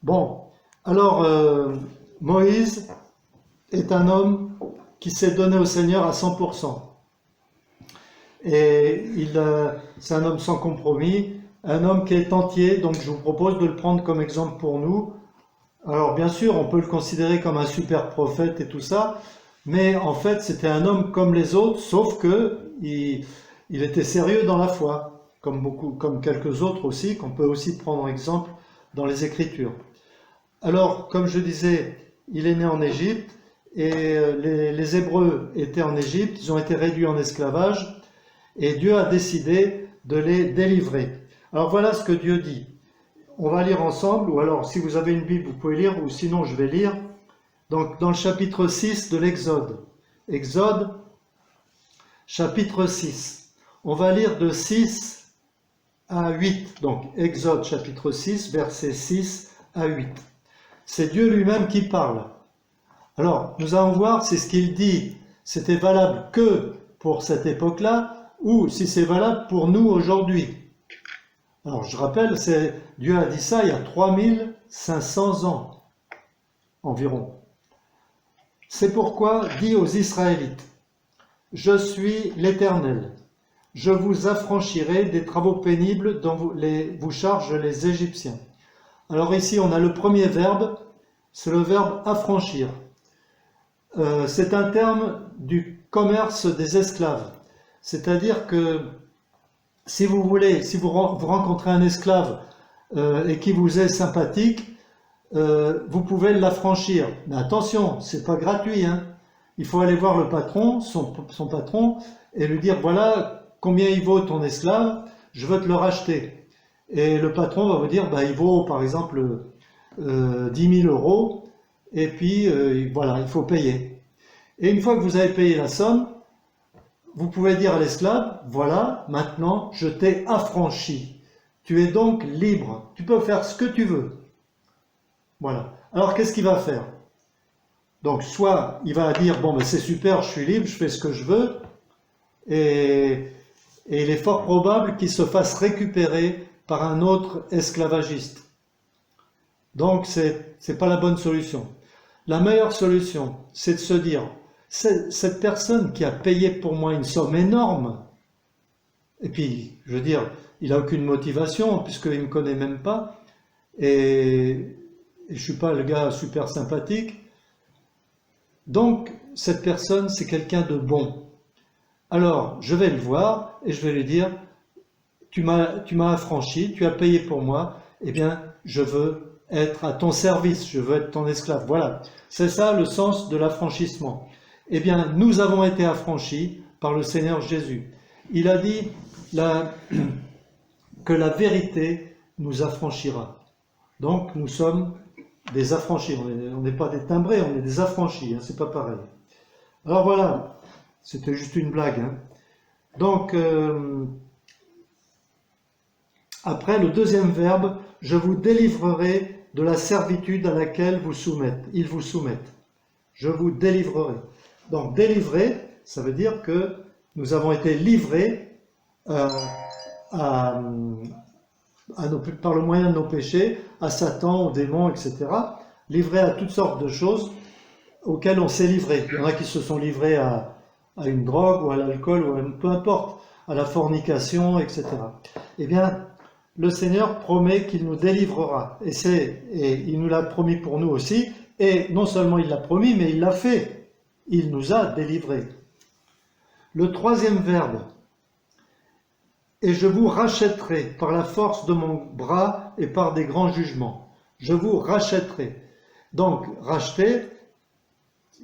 Bon, alors Moïse est un homme qui s'est donné au Seigneur à 100%. Et c'est un homme sans compromis, un homme qui est entier, donc je vous propose de le prendre comme exemple pour nous. Alors bien sûr, on peut le considérer comme un super prophète et tout ça, mais en fait c'était un homme comme les autres, sauf que il était sérieux dans la foi, comme quelques autres aussi, qu'on peut aussi prendre exemple dans les Écritures. Alors, comme je disais, il est né en Égypte, et les Hébreux étaient en Égypte, ils ont été réduits en esclavage, et Dieu a décidé de les délivrer. Alors voilà ce que Dieu dit. On va lire ensemble, ou alors si vous avez une Bible, vous pouvez lire, ou sinon je vais lire. Donc dans le chapitre 6 de l'Exode. Exode, chapitre 6. On va lire de 6 à 8. Donc Exode, chapitre 6, versets 6 à 8. C'est Dieu lui-même qui parle. Alors, nous allons voir si ce qu'il dit, c'était valable que pour cette époque-là, ou si c'est valable pour nous aujourd'hui. Alors, je rappelle, Dieu a dit ça il y a 3500 ans, environ. C'est pourquoi dit aux Israélites, « Je suis l'Éternel, je vous affranchirai des travaux pénibles dont vous chargent les Égyptiens. » Alors ici, on a le premier verbe, c'est le verbe « affranchir ». C'est un terme du commerce des esclaves. C'est-à-dire que si vous rencontrez un esclave et qui vous est sympathique, vous pouvez l'affranchir. Mais attention, c'est pas gratuit, hein. Il faut aller voir le patron, son patron, et lui dire, voilà combien il vaut ton esclave, je veux te le racheter. Et le patron va vous dire, il vaut par exemple 10 000 euros, et puis voilà, il faut payer. Et une fois que vous avez payé la somme, vous pouvez dire à l'esclave, voilà, maintenant je t'ai affranchi. Tu es donc libre, tu peux faire ce que tu veux. Voilà. Alors qu'est-ce qu'il va faire? Donc soit il va dire, bon c'est super, je suis libre, je fais ce que je veux, et il est fort probable qu'il se fasse récupérer par un autre esclavagiste. Donc c'est pas la bonne solution. La meilleure solution, c'est de se dire, cette personne qui a payé pour moi une somme énorme, et puis, je veux dire, il n'a aucune motivation, puisqu'il ne me connaît même pas, et je ne suis pas le gars super sympathique, donc cette personne, c'est quelqu'un de bon. Alors, je vais le voir, et je vais lui dire, tu m'as affranchi, tu as payé pour moi, eh bien, je veux être à ton service, je veux être ton esclave. Voilà, c'est ça le sens de l'affranchissement. Eh bien, nous avons été affranchis par le Seigneur Jésus. Il a dit que la vérité nous affranchira. Donc, nous sommes des affranchis. On n'est pas des timbrés, on est des affranchis. Hein, c'est pas pareil. Alors voilà, c'était juste une blague. Hein. Donc, après le deuxième verbe, je vous délivrerai de la servitude à laquelle ils vous soumettent. Je vous délivrerai. Donc délivrer, ça veut dire que nous avons été livrés par le moyen de nos péchés, à Satan, aux démons, etc. Livrés à toutes sortes de choses auxquelles on s'est livré. Il y en a qui se sont livrés à une drogue ou à l'alcool, ou peu importe, à la fornication, etc. Eh bien, le Seigneur promet qu'il nous délivrera. Et il nous l'a promis pour nous aussi. Et non seulement il l'a promis, mais il l'a fait. Il nous a délivrés. Le troisième verbe, et je vous rachèterai par la force de mon bras et par des grands jugements. Je vous rachèterai. Donc, racheter,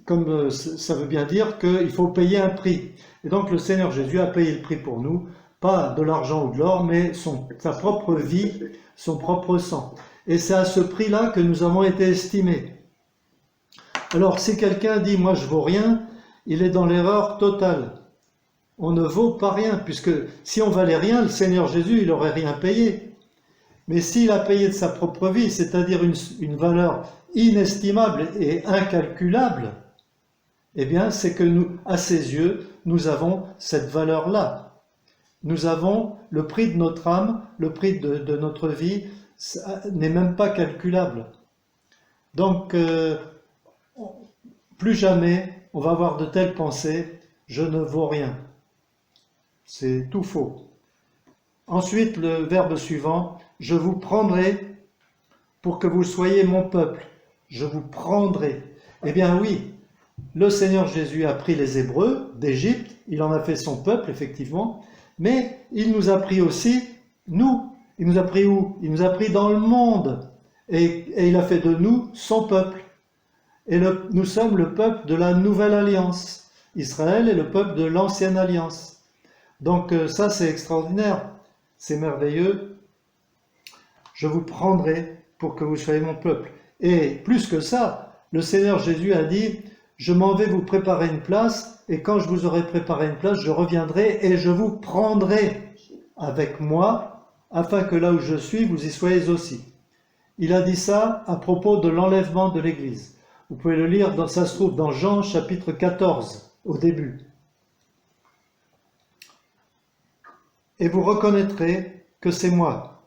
comme ça veut bien dire qu'il faut payer un prix. Et donc le Seigneur Jésus a payé le prix pour nous, pas de l'argent ou de l'or, mais sa propre vie, son propre sang. Et c'est à ce prix-là que nous avons été estimés. Alors si quelqu'un dit « moi je vaux rien », il est dans l'erreur totale. On ne vaut pas rien, puisque si on valait rien, le Seigneur Jésus, il n'aurait rien payé. Mais s'il a payé de sa propre vie, c'est-à-dire une valeur inestimable et incalculable, eh bien c'est que nous, à ses yeux, nous avons cette valeur-là. Nous avons le prix de notre âme, le prix de notre vie, n'est même pas calculable. Donc, plus jamais on va avoir de telles pensées, je ne vaux rien. C'est tout faux. Ensuite, le verbe suivant, je vous prendrai pour que vous soyez mon peuple. Je vous prendrai. Eh bien oui, le Seigneur Jésus a pris les Hébreux d'Égypte, il en a fait son peuple, effectivement, mais il nous a pris aussi, nous. Il nous a pris où? Il nous a pris dans le monde. Et il a fait de nous son peuple. Et nous sommes le peuple de la nouvelle alliance. Israël est le peuple de l'ancienne alliance. Donc ça, c'est extraordinaire. C'est merveilleux. Je vous prendrai pour que vous soyez mon peuple. Et plus que ça, le Seigneur Jésus a dit, je m'en vais vous préparer une place, et quand je vous aurai préparé une place, je reviendrai et je vous prendrai avec moi, afin que là où je suis, vous y soyez aussi. Il a dit ça à propos de l'enlèvement de l'Église. Vous pouvez le lire, ça se trouve dans Jean chapitre 14, au début. Et vous reconnaîtrez que c'est moi,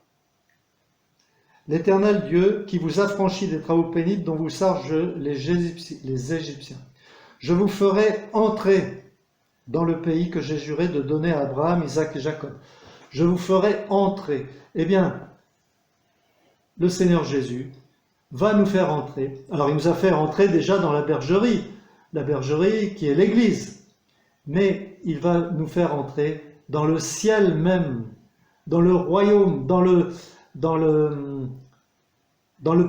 l'Éternel Dieu, qui vous affranchit des travaux pénibles dont vous chargent les Égyptiens. Je vous ferai entrer dans le pays que j'ai juré de donner à Abraham, Isaac et Jacob. Je vous ferai entrer. Eh bien, le Seigneur Jésus va nous faire entrer. Alors, il nous a fait entrer déjà dans la bergerie qui est l'Église. Mais il va nous faire entrer dans le ciel même, dans le royaume, dans le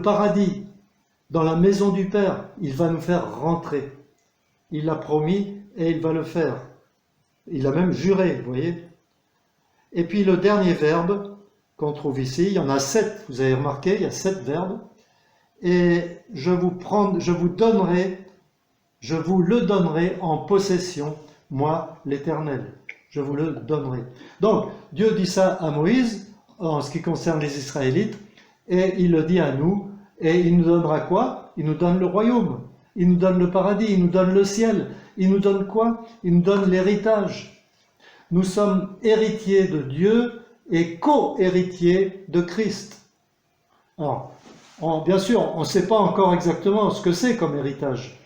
paradis, dans la maison du Père. Il va nous faire rentrer. Il l'a promis et il va le faire. Il a même juré, vous voyez. Et puis le dernier verbe qu'on trouve ici, il y en a 7, vous avez remarqué, il y a 7 verbes. Et je vous le donnerai en possession, moi l'Éternel. Je vous le donnerai. Donc, Dieu dit ça à Moïse, en ce qui concerne les Israélites, et il le dit à nous, et il nous donnera quoi? Il nous donne le royaume, il nous donne le paradis, il nous donne le ciel. Il nous donne quoi? Il nous donne l'héritage. Nous sommes héritiers de Dieu et co-héritiers de Christ. Alors, bien sûr, on ne sait pas encore exactement ce que c'est comme héritage,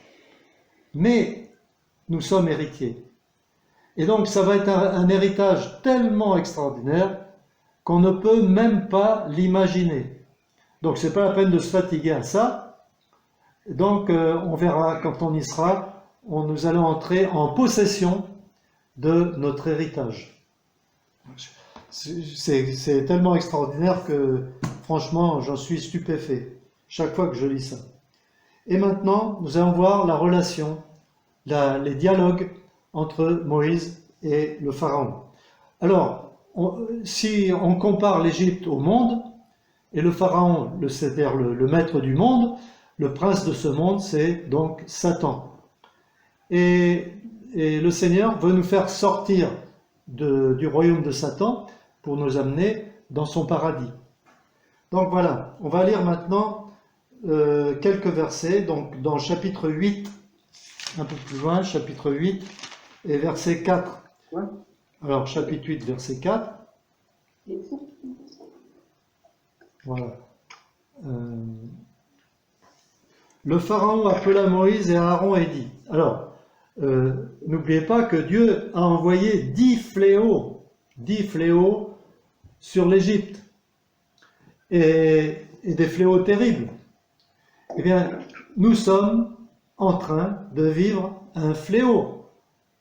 mais nous sommes héritiers. Et donc, ça va être un héritage tellement extraordinaire qu'on ne peut même pas l'imaginer. Donc, ce n'est pas la peine de se fatiguer à ça. Donc, on verra quand on y sera, nous allons entrer en possession de notre héritage. C'est tellement extraordinaire que, franchement, j'en suis stupéfait chaque fois que je lis ça. Et maintenant, nous allons voir la relation, les dialogues entre Moïse et le Pharaon. Alors, si on compare l'Égypte au monde, et le Pharaon, c'est-à-dire le maître du monde, le prince de ce monde, c'est donc Satan. Et le Seigneur veut nous faire sortir du royaume de Satan pour nous amener dans son paradis. Donc voilà, on va lire maintenant quelques versets, donc dans chapitre 8, un peu plus loin, chapitre 8 et verset 4. Ouais. Alors chapitre 8, verset 4. Voilà. Le Pharaon appela Moïse et Aaron et dit, alors, n'oubliez pas que Dieu a envoyé 10 fléaux sur l'Égypte, et des fléaux terribles. Eh bien, nous sommes en train de vivre un fléau,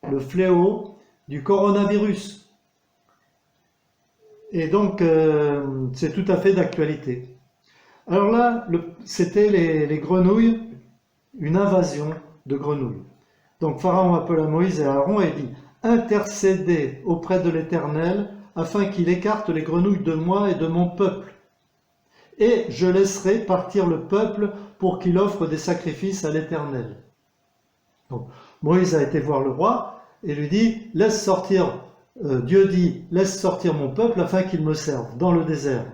le fléau du coronavirus. Et donc, c'est tout à fait d'actualité. Alors là, c'était les grenouilles, une invasion de grenouilles. Donc Pharaon appela Moïse et Aaron et dit « Intercédez auprès de l'Éternel afin qu'il écarte les grenouilles de moi et de mon peuple. Et je laisserai partir le peuple pour qu'il offre des sacrifices à l'Éternel. » Donc Moïse a été voir le roi et lui dit « Laisse sortir, Dieu dit, laisse sortir mon peuple afin qu'il me serve dans le désert. »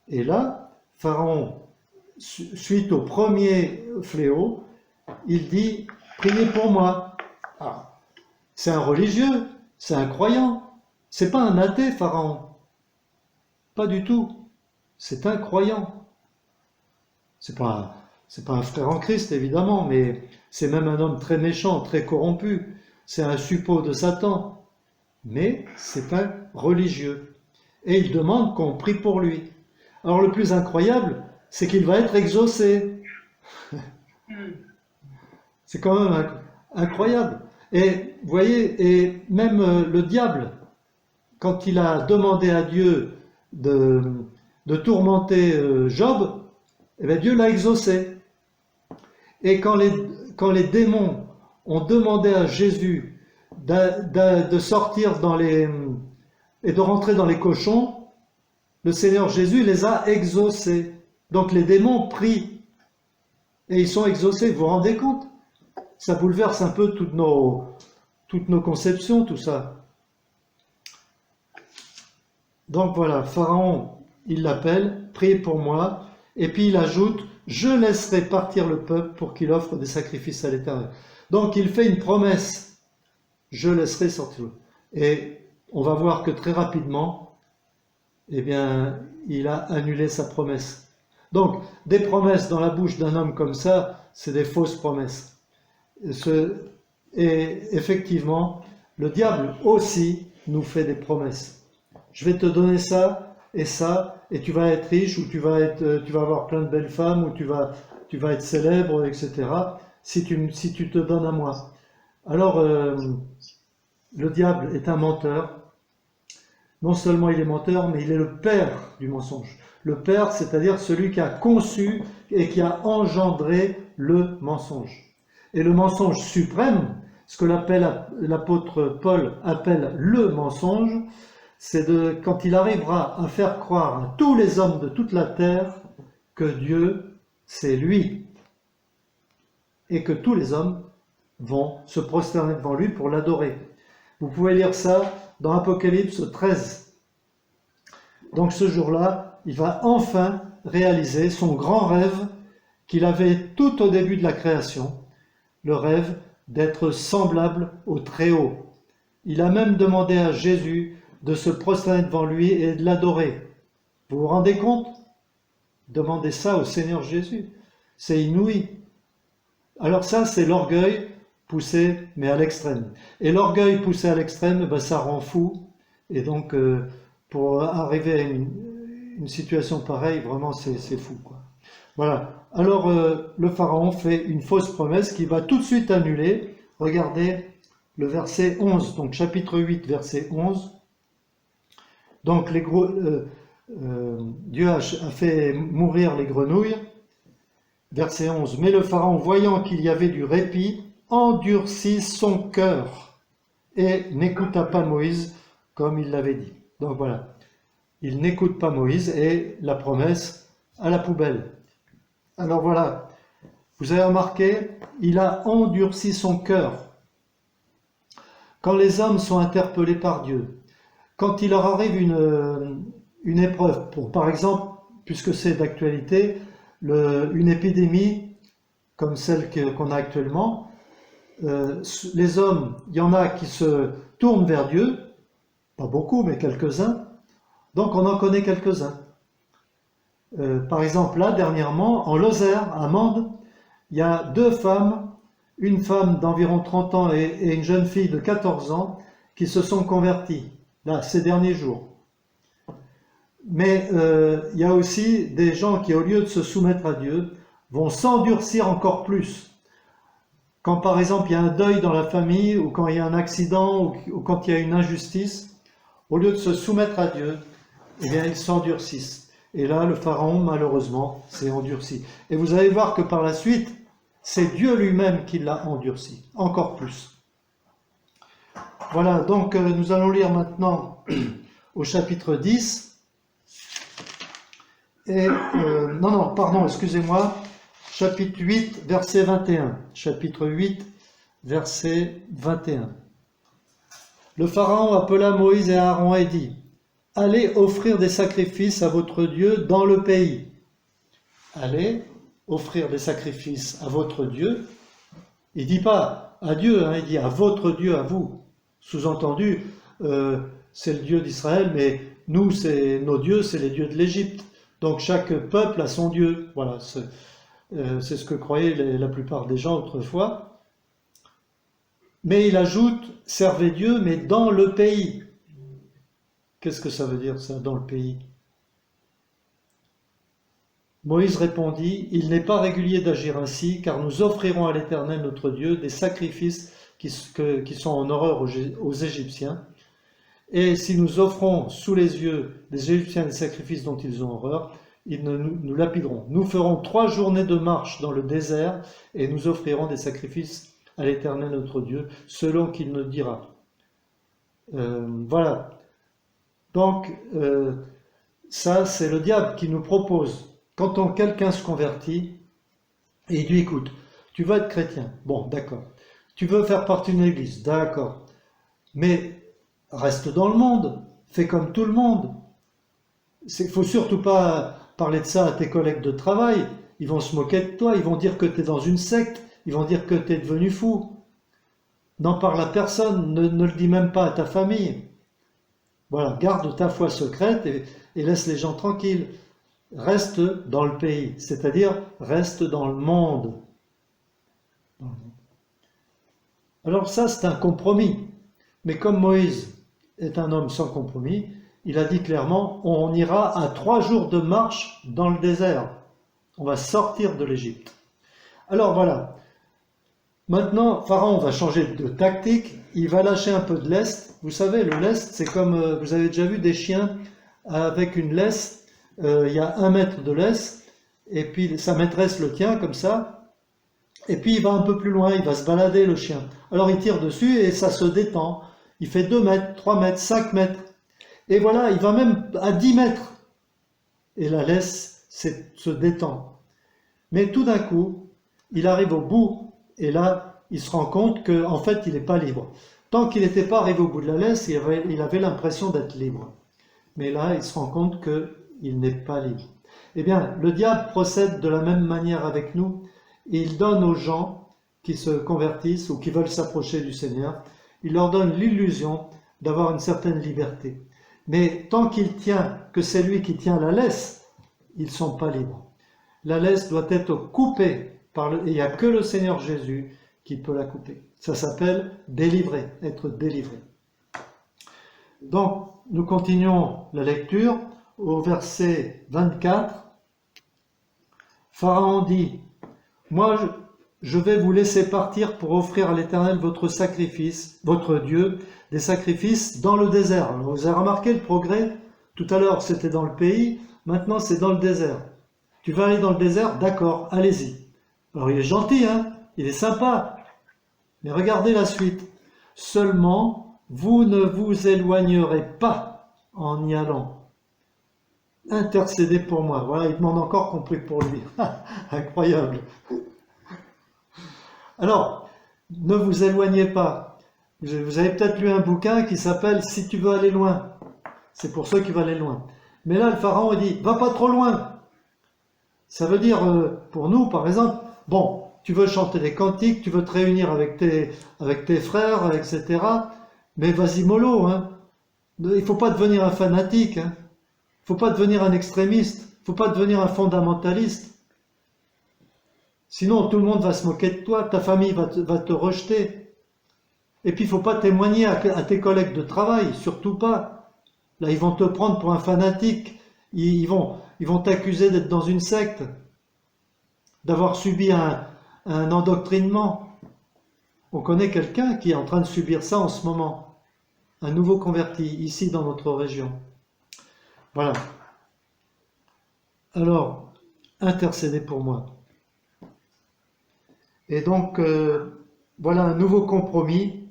Et là, Pharaon, suite au premier fléau, il dit « Priez pour moi. » Ah, c'est un religieux, c'est un croyant. C'est pas un athée, Pharaon. Pas du tout. C'est un croyant. C'est pas C'est pas un frère en Christ, évidemment, mais c'est même un homme très méchant, très corrompu. C'est un suppôt de Satan. Mais c'est un religieux. Et il demande qu'on prie pour lui. Alors le plus incroyable, c'est qu'il va être exaucé. C'est quand même incroyable. Et vous voyez, et même le diable, quand il a demandé à Dieu de tourmenter Job, eh bien Dieu l'a exaucé. Et quand les démons ont demandé à Jésus de sortir et de rentrer dans les cochons, le Seigneur Jésus les a exaucés. Donc les démons prient et ils sont exaucés. Vous vous rendez compte? Ça bouleverse un peu toutes nos conceptions, tout ça. Donc voilà, Pharaon, il l'appelle, priez pour moi, et puis il ajoute, je laisserai partir le peuple pour qu'il offre des sacrifices à l'Éternel. Donc il fait une promesse, je laisserai sortir. Et on va voir que très rapidement, eh bien, il a annulé sa promesse. Donc, des promesses dans la bouche d'un homme comme ça, c'est des fausses promesses. Et effectivement, le diable aussi nous fait des promesses. Je vais te donner ça, et tu vas être riche, ou tu vas avoir plein de belles femmes, ou tu vas être célèbre, etc., si tu te donnes à moi. Alors, le diable est un menteur. Non seulement il est menteur, mais il est le père du mensonge. Le père, c'est-à-dire celui qui a conçu et qui a engendré le mensonge. Et le mensonge suprême, ce que l'apôtre Paul appelle le mensonge, c'est quand il arrivera à faire croire à tous les hommes de toute la terre que Dieu, c'est lui, et que tous les hommes vont se prosterner devant lui pour l'adorer. Vous pouvez lire ça dans Apocalypse 13. Donc ce jour-là, il va enfin réaliser son grand rêve qu'il avait tout au début de la création, le rêve d'être semblable au Très-Haut. Il a même demandé à Jésus de se prosterner devant lui et de l'adorer. Vous vous rendez compte? Demandez ça au Seigneur Jésus. C'est inouï. Alors ça, c'est l'orgueil poussé, mais à l'extrême. Et l'orgueil poussé à l'extrême, ben, ça rend fou. Et donc, pour arriver à une situation pareille, vraiment, c'est fou, quoi. Voilà. Alors, le pharaon fait une fausse promesse qu'il va tout de suite annuler. Regardez le verset 11, donc chapitre 8, verset 11. Donc, Dieu a fait mourir les grenouilles. Verset 11. Mais le pharaon, voyant qu'il y avait du répit, endurcit son cœur et n'écouta pas Moïse comme il l'avait dit. Donc voilà, il n'écoute pas Moïse et la promesse à la poubelle. Alors voilà, vous avez remarqué, il a endurci son cœur. Quand les hommes sont interpellés par Dieu, quand il leur arrive une épreuve, par exemple, puisque c'est d'actualité, une épidémie comme celle qu'on a actuellement, les hommes, il y en a qui se tournent vers Dieu, pas beaucoup, mais quelques-uns, donc on en connaît quelques-uns. Par exemple, là, dernièrement, en Lozère, à Mende, il y a deux femmes, une femme d'environ 30 ans et une jeune fille de 14 ans, qui se sont converties, là, ces derniers jours. Mais il y a aussi des gens qui, au lieu de se soumettre à Dieu, vont s'endurcir encore plus. Quand par exemple il y a un deuil dans la famille, ou quand il y a un accident, ou quand il y a une injustice, au lieu de se soumettre à Dieu, eh bien ils s'endurcissent. Et là, le pharaon, malheureusement, s'est endurci. Et vous allez voir que par la suite, c'est Dieu lui-même qui l'a endurci, encore plus. Voilà, donc nous allons lire maintenant au chapitre 10. Et, excusez-moi, chapitre 8, verset 21. Chapitre 8, verset 21. Le pharaon appela Moïse et Aaron et dit, « Allez offrir des sacrifices à votre Dieu dans le pays. » Allez offrir des sacrifices à votre Dieu. Il ne dit pas à Dieu, il dit à votre Dieu, à vous. Sous-entendu, c'est le Dieu d'Israël, mais nous, nos dieux, c'est les dieux de l'Égypte. Donc chaque peuple a son Dieu. Voilà. C'est ce que croyaient la plupart des gens autrefois. Mais il ajoute, servez Dieu, mais dans le pays. Qu'est-ce que ça veut dire ça, dans le pays? Moïse répondit, il n'est pas régulier d'agir ainsi, car nous offrirons à l'Éternel notre Dieu des sacrifices qui sont en horreur aux Égyptiens. Et si nous offrons sous les yeux des Égyptiens des sacrifices dont ils ont horreur, ils nous lapideront. Nous ferons 3 journées de marche dans le désert et nous offrirons des sacrifices à l'Éternel notre Dieu, selon qu'il nous dira. Voilà. Donc, ça, c'est le diable qui nous propose. Quand quelqu'un se convertit, et il dit, écoute, tu veux être chrétien, bon, d'accord. Tu veux faire partie d'une église, d'accord. Mais reste dans le monde, fais comme tout le monde. Il ne faut surtout pas parler de ça à tes collègues de travail. Ils vont se moquer de toi, ils vont dire que tu es dans une secte, ils vont dire que tu es devenu fou. N'en parle à personne, ne le dis même pas à ta famille. Voilà, garde ta foi secrète et laisse les gens tranquilles. Reste dans le pays, c'est-à-dire reste dans le monde. Alors ça, c'est un compromis. Mais comme Moïse est un homme sans compromis, il a dit clairement, on ira à 3 jours de marche dans le désert. On va sortir de l'Égypte. Alors voilà. Maintenant, Pharaon va changer de tactique. Il va lâcher un peu de lest. Vous savez, le lest, c'est comme, vous avez déjà vu des chiens avec une laisse. Il y a 1 mètre de laisse. Et puis sa maîtresse le tient comme ça. Et puis il va un peu plus loin. Il va se balader, le chien. Alors il tire dessus et ça se détend. Il fait 2 mètres, 3 mètres, 5 mètres. Et voilà, il va même à 10 mètres. Et la laisse se détend. Mais tout d'un coup, il arrive au bout. Et là, il se rend compte qu'en fait, il n'est pas libre. Tant qu'il n'était pas arrivé au bout de la laisse, il avait l'impression d'être libre. Mais là, il se rend compte qu'il n'est pas libre. Eh bien, le diable procède de la même manière avec nous. Il donne aux gens qui se convertissent ou qui veulent s'approcher du Seigneur, il leur donne l'illusion d'avoir une certaine liberté. Mais tant qu'il tient, que c'est lui qui tient la laisse, ils ne sont pas libres. La laisse doit être coupée, et il n'y a que le Seigneur Jésus qui peut la couper. Ça s'appelle délivrer, être délivré. Donc, nous continuons la lecture au verset 24. Pharaon dit, « Moi, je vais vous laisser partir pour offrir à l'Éternel votre sacrifice, votre Dieu, des sacrifices dans le désert. » Alors, vous avez remarqué le progrès? Tout à l'heure, c'était dans le pays, maintenant c'est dans le désert. Tu vas aller dans le désert? D'accord, allez-y. Alors, il est gentil, hein? Il est sympa. Mais regardez la suite. Seulement, vous ne vous éloignerez pas en y allant. Intercédez pour moi. Voilà, il demande encore qu'on prie pour lui. Incroyable. Alors, ne vous éloignez pas. Vous avez peut-être lu un bouquin qui s'appelle « Si tu veux aller loin ». C'est pour ceux qui veulent aller loin. Mais là, le pharaon dit « Va pas trop loin ». Ça veut dire, pour nous, par exemple, bon, tu veux chanter des cantiques, tu veux te réunir avec tes frères, etc. Mais vas-y mollo, hein. Il ne faut pas devenir un fanatique, hein. Il ne faut pas devenir un extrémiste, il ne faut pas devenir un fondamentaliste. Sinon, tout le monde va se moquer de toi, ta famille va te rejeter. Et puis, il ne faut pas témoigner à tes collègues de travail, surtout pas. Là, ils vont te prendre pour un fanatique. Ils vont t'accuser d'être dans une secte, d'avoir subi un endoctrinement. On connaît quelqu'un qui est en train de subir ça en ce moment. Un nouveau converti, ici dans notre région. Voilà. Alors, intercédez pour moi. Et donc, voilà un nouveau compromis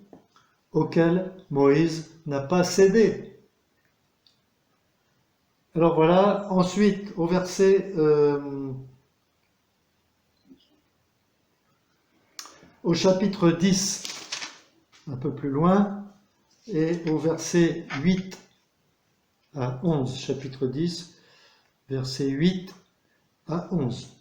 auquel Moïse n'a pas cédé. Alors voilà, ensuite, au verset... au chapitre 10, un peu plus loin, et au verset 8 à 11, chapitre 10, verset 8 à 11.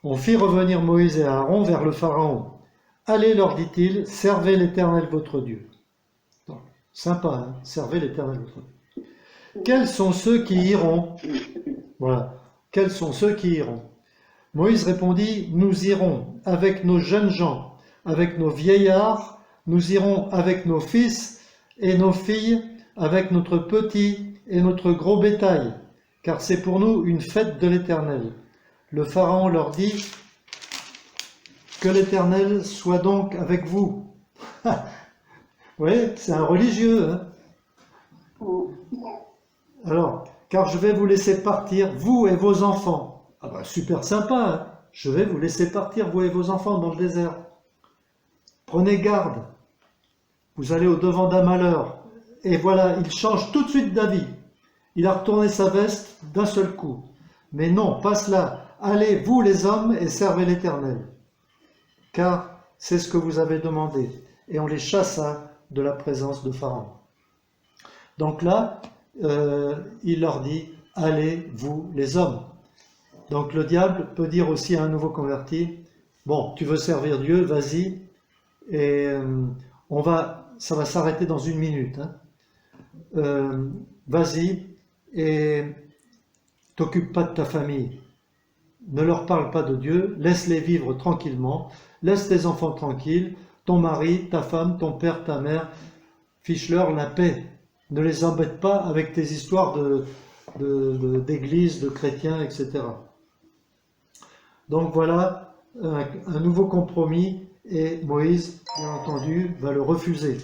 On fit revenir Moïse et Aaron vers le Pharaon. « Allez, leur dit-il, servez l'Éternel votre Dieu. » Sympa, hein, servez l'Éternel votre Dieu. « Quels sont ceux qui iront ?» Voilà. « Quels sont ceux qui iront ?» Moïse répondit, nous irons avec nos jeunes gens, avec nos vieillards, nous irons avec nos fils et nos filles, avec notre petit et notre gros bétail, car c'est pour nous une fête de l'Éternel. Le Pharaon leur dit, que l'Éternel soit donc avec vous. Oui, c'est un religieux, hein. Alors, car je vais vous laisser partir, vous et vos enfants. Ah bah super sympa, hein. Je vais vous laisser partir, vous et vos enfants, dans le désert. Prenez garde, vous allez au-devant d'un malheur. Et voilà, il change tout de suite d'avis. Il a retourné sa veste d'un seul coup. Mais non, pas cela. Allez, vous les hommes, et servez l'Éternel. Car c'est ce que vous avez demandé. Et on les chassa de la présence de Pharaon. Donc là, il leur dit, allez, vous les hommes. Donc le diable peut dire aussi à un nouveau converti, bon, tu veux servir Dieu, vas-y, et ça va s'arrêter dans 1 minute. Hein. Vas-y, et t'occupe pas de ta famille. Ne leur parle pas de Dieu, laisse-les vivre tranquillement, laisse tes enfants tranquilles, ton mari, ta femme, ton père, ta mère, fiche-leur la paix. Ne les embête pas avec tes histoires d'église, de chrétiens, etc. Donc voilà un nouveau compromis et Moïse, bien entendu, va le refuser.